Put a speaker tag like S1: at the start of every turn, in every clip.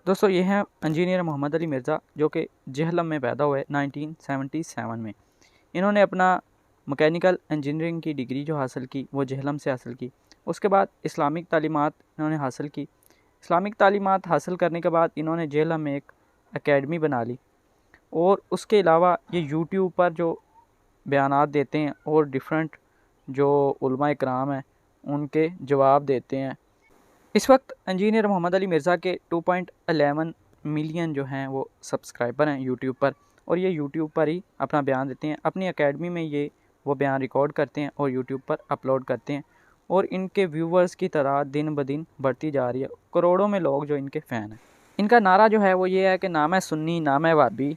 S1: دوستو یہ ہیں انجینئر محمد علی مرزا جو کہ جہلم میں پیدا ہوئے 1977 میں۔ انہوں نے اپنا مکینیکل انجینئرنگ کی ڈگری جو حاصل کی وہ جہلم سے حاصل کی۔ اس کے بعد اسلامک تعلیمات انہوں نے حاصل کی۔ اسلامک تعلیمات حاصل کرنے کے بعد انہوں نے جہلم میں ایک اکیڈمی بنا لی، اور اس کے علاوہ یہ یوٹیوب پر جو بیانات دیتے ہیں اور ڈیفرنٹ جو علماء اکرام ہیں ان کے جواب دیتے ہیں۔ اس وقت انجینئر محمد علی مرزا کے 2.11 ملین جو ہیں وہ سبسکرائبر ہیں یوٹیوب پر، اور یہ یوٹیوب پر ہی اپنا بیان دیتے ہیں۔ اپنی اکیڈمی میں وہ بیان ریکارڈ کرتے ہیں اور یوٹیوب پر اپلوڈ کرتے ہیں، اور ان کے ویورز کی تعداد دن بدن بڑھتی جا رہی ہے۔ کروڑوں میں لوگ جو ان کے فین ہیں۔ ان کا نعرہ جو ہے وہ یہ ہے کہ نہ میں سنی نہ میں وہابی،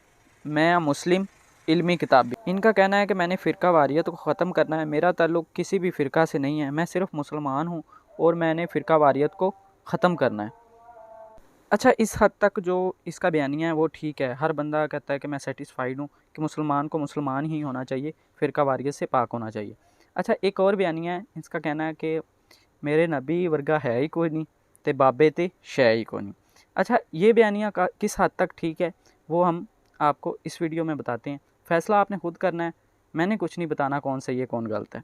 S1: میں مسلم علمی کتابی۔ ان کا کہنا ہے کہ میں نے فرقہ واریت کو ختم کرنا ہے، میرا تعلق کسی بھی فرقہ سے نہیں ہے، میں صرف مسلمان ہوں اور میں نے فرقہ واریت کو ختم کرنا ہے۔ اچھا، اس حد تک جو اس کا بیانیہ ہے وہ ٹھیک ہے، ہر بندہ کہتا ہے کہ میں سیٹسفائیڈ ہوں کہ مسلمان کو مسلمان ہی ہونا چاہیے، فرقہ واریت سے پاک ہونا چاہیے۔ اچھا، ایک اور بیانیہ ہے، اس کا کہنا ہے کہ میرے نبی ورگا ہے ہی کوئی نہیں تے بابے تے شے ہی کوئی نہیں۔ اچھا، یہ بیانیہ کس حد تک ٹھیک ہے وہ ہم آپ کو اس ویڈیو میں بتاتے ہیں، فیصلہ آپ نے خود کرنا ہے، میں نے کچھ نہیں بتانا کون صحیح ہے کون غلط ہے۔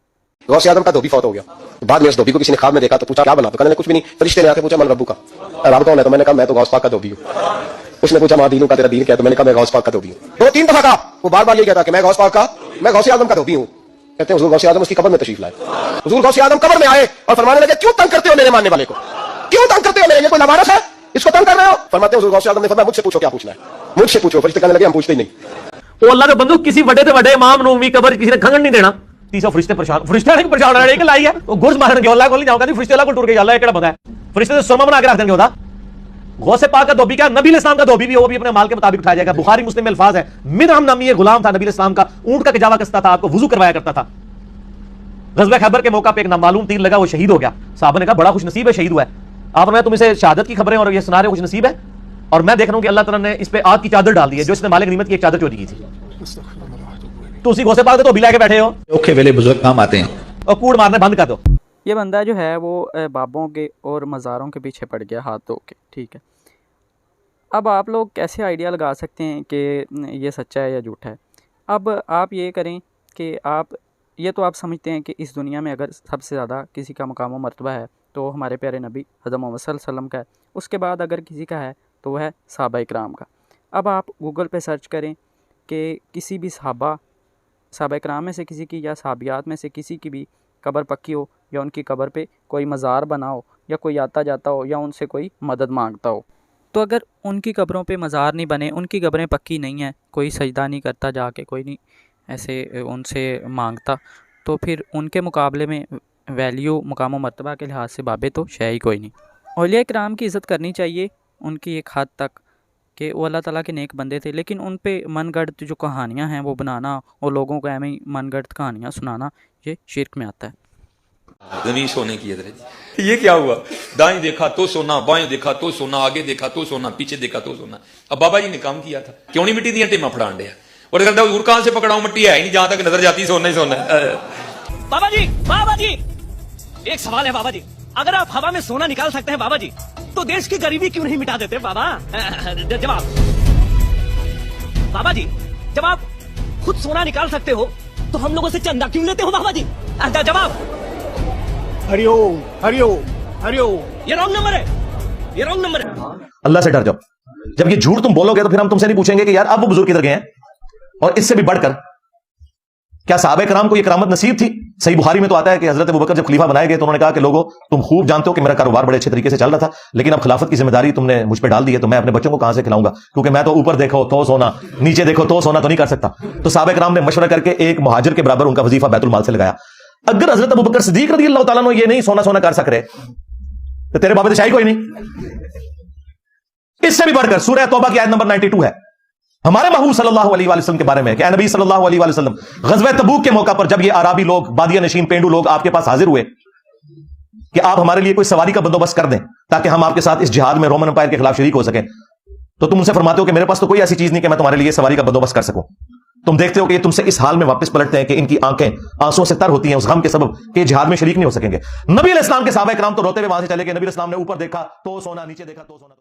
S2: غوث اعظم کا دھوبی فوت ہو گیا، بعد میں اس دھوبی کو کسی نے خواب میں دیکھا تو پوچھا کیا بنا، تو کہنے نے کچھ بھی نہیں۔ فرشتے نے آ کے پوچھا من ربو کا، رب کون ہے؟ تو میں نے کہا میں تو غوث پاک کا دھوبی ہوں۔ اس نے پوچھا ماں دینوں کا تیرا دین کیا ہے؟ تو میں نے کہا میں غوث پاک کا دھوبی ہوں۔ 2-3 دفعہ کہا، وہ بار بار یہ کہتا کہ میں غوث پاک کا، میں غوث اعظم کا دھوبی ہوں۔ کہتے ہیں حضور غوث اعظم اس کی قبر میں تشریف لائے، حضور غوث اعظم قبر میں آئے اور فرمانے لگے کیوں تنگ کرتے ہو میرے ماننے والے کو، کیوں تنگ کرتے ہو میرے، یہ کوئی لوارث ہے اس کو تنگ کر رہے ہو؟ فرماتے ہیں حضور غوث اعظم نے فرمایا مجھ سے پوچھو کیا پوچھنا ہے، مجھ سے پوچھو۔ فرشتے کہنے لگے ہم پوچھتے ہی نہیں۔
S3: وہ اللہ کے بندو کسی بڑے سے بڑے امام نومی قبر کسی نے کھنگن نہیں دینا۔ تیسرا فرشتے پریشان رہے کہ لائی ہے وہ گرز مارن گے، اللہ کو نہیں جاؤں گا، فرشتے اللہ کو ٹور کے اللہ کیڑا بندہ ہے، فرشتے سے سرما بنا کے رکھ دیں گے۔ ہوتا غوث پاک کا دھوبی کیا نبی علیہ السلام کا دھوبی بھی، وہ بھی اپنے مال کے مطابق اٹھایا جائے گا۔ بخاری مسلم میں الفاظ ہے، منہم نامی یہ غلام تھا نبی علیہ السلام کا، اونٹ کا کجاوا کستا تھا، آپ کو وضو کروایا کرتا تھا۔ غزوہ خیبر کے موقع پہ ایک نامعلوم تیر لگا، وہ شہید ہو گیا۔ صحابہ نے کہا بڑا خوش نصیب ہے شہید ہوا ہے۔ آپ نے تم اسے شہادت کی خبریں اور یہ سنا رہے خوش نصیب ہے، اور میں دیکھ رہا ہوں کہ اللہ تعالیٰ نے اس پہ آگ کی چادر ڈال دی ہے، جو اس نے مال غنیمت کی ایک چادر چوری کی تھی۔ تو اسی غوث پاک کے دھوبی لے کے بیٹھے ہو،
S4: اوکھے ویلے بزرگ کام آتے ہیں
S3: اور کوڑ مارنا بند کر دو۔
S1: یہ بندہ جو ہے وہ بابوں کے اور مزاروں کے پیچھے پڑ گیا ہاتھ دھو کے، ٹھیک ہے۔ اب آپ لوگ کیسے آئیڈیا لگا سکتے ہیں کہ یہ سچا ہے یا جھوٹا ہے؟ اب آپ یہ کریں کہ یہ تو آپ سمجھتے ہیں کہ اس دنیا میں اگر سب سے زیادہ کسی کا مقام و مرتبہ ہے تو ہمارے پیارے نبی حضرت محمد صلی اللہ علیہ وسلم کا ہے، اس کے بعد اگر کسی کا ہے تو وہ ہے صحابہ اکرام کا۔ اب آپ گوگل پہ سرچ کریں کہ کسی بھی صحابہ اکرام میں سے کسی کی یا صحابیات میں سے کسی کی بھی قبر پکی ہو، یا ان کی قبر پہ کوئی مزار بنا ہو، یا کوئی آتا جاتا ہو، یا ان سے کوئی مدد مانگتا ہو۔ تو اگر ان کی قبروں پہ مزار نہیں بنے، ان کی قبریں پکی نہیں ہیں، کوئی سجدہ نہیں کرتا جا کے، کوئی نہیں ایسے ان سے مانگتا، تو پھر ان کے مقابلے میں ویلیو مقام و مرتبہ کے لحاظ سے بابے تو شے ہی کوئی نہیں۔ اولیاء کرام کی عزت کرنی چاہیے ان کی ایک حد تک کہ وہ اللہ تعالیٰ کے نیک بندے تھے، لیکن ان پہ من گڑت جو کہانیاں ہیں وہ بنانا اور لوگوں کو ایویں ہی من گڑت کہانیاں سنانا، یہ شرک میں آتا ہے۔
S5: زمین سونے کی ہے جی، یہ کیا ہوا؟ دائیں دیکھا تو سونا، بائیں دیکھا تو سونا، آگے دیکھا تو سونا، پیچھے دیکھا تو سونا۔ اب بابا جی نے کام کیا تھا، کیوں نہیں مٹی دیا ٹیمہ پھڑان دیا، اور کہتا حضور کہاں سے پکڑاؤں، مٹی ہے ہی نہیں، جہاں تک نظر جاتی سونا ہی سونا ہے۔
S6: بابا جی ایک سوال ہے بابا جی، اگر آپ ہوا میں سونا نکال سکتے ہیں بابا جی تو دیش کی غریبی کیوں نہیں مٹا دیتے بابا؟ جواب بابا جی، جب آپ خود سونا نکال سکتے ہو تو ہم لوگوں سے چندہ کیوں لیتے ہو بابا جی؟ جواب ہریوم ہریوم ہریوم، یہ رانگ نمبر ہے، یہ رانگ نمبر ہے۔
S3: اللہ سے ڈر جاؤ، جب یہ جھوٹ تم بولو گے تو پھر ہم تم سے نہیں پوچھیں گے کہ یار اب وہ بزرگ کدھر گئے ہیں، اور اس سے بھی بڑھ کر کیا صحابہ کرام کو یہ کرامت نصیب تھی؟ صحیح بخاری میں تو آتا ہے کہ حضرت ابوبکر جب خلیفہ بنائے گئے تو انہوں نے کہا کہ لوگوں تم خوب جانتے ہو کہ میرا کاروبار بڑے اچھے طریقے سے چل رہا تھا، لیکن اب خلافت کی ذمہ داری تم نے مجھ پہ ڈال دی ہے، تو میں اپنے بچوں کو کہاں سے کھلاؤں گا، کیونکہ میں تو اوپر دیکھو تو سونا، نیچے دیکھو تو سونا تو نہیں کر سکتا۔ تو صحابہ کرام نے مشورہ کر کے ایک مہاجر کے برابر ان کا وظیفہ بیت المال سے لگایا۔ اگر حضرت ابوبکر صدیق رضی اللہ تعالیٰ عنہ یہ نہیں سونا کر سک رہے تو تیرے بابے شاہی کوئی نہیں۔ اس سے بھی بڑھ کر سورہ توبہ کی آیت نمبر 92 ہے ہمارے محبوب صلی اللہ علیہ وآلہ وسلم کے بارے میں کہ اے نبی صلی اللہ علیہ وآلہ وسلم، غزوہ تبوک کے موقع پر جب یہ عرابی لوگ، بادیہ نشین پینڈو لوگ آپ کے پاس حاضر ہوئے کہ آپ ہمارے لیے کوئی سواری کا بندوبست کر دیں تاکہ ہم آپ کے ساتھ اس جہاد میں رومن امپائر کے خلاف شریک ہو سکیں، تو تم ان سے فرماتے ہو کہ میرے پاس تو کوئی ایسی چیز نہیں کہ میں تمہارے لیے سواری کا بندوبست کر سکوں۔ تم دیکھتے ہو کہ یہ تم سے اس حال میں واپس پلٹتے ہیں کہ ان کی آنکھیں آنسوں سے تر ہوتی ہیں اس غم کے سبب کہ جہاد میں شریک نہیں ہو سکیں گے۔ نبی علیہ السلام کے صحابہ کرام تو روتے ہوئے وہاں سے چلے گئے، نبی علیہ السلام نے اوپر دیکھا تو سونا، نیچے دیکھا تو سونا۔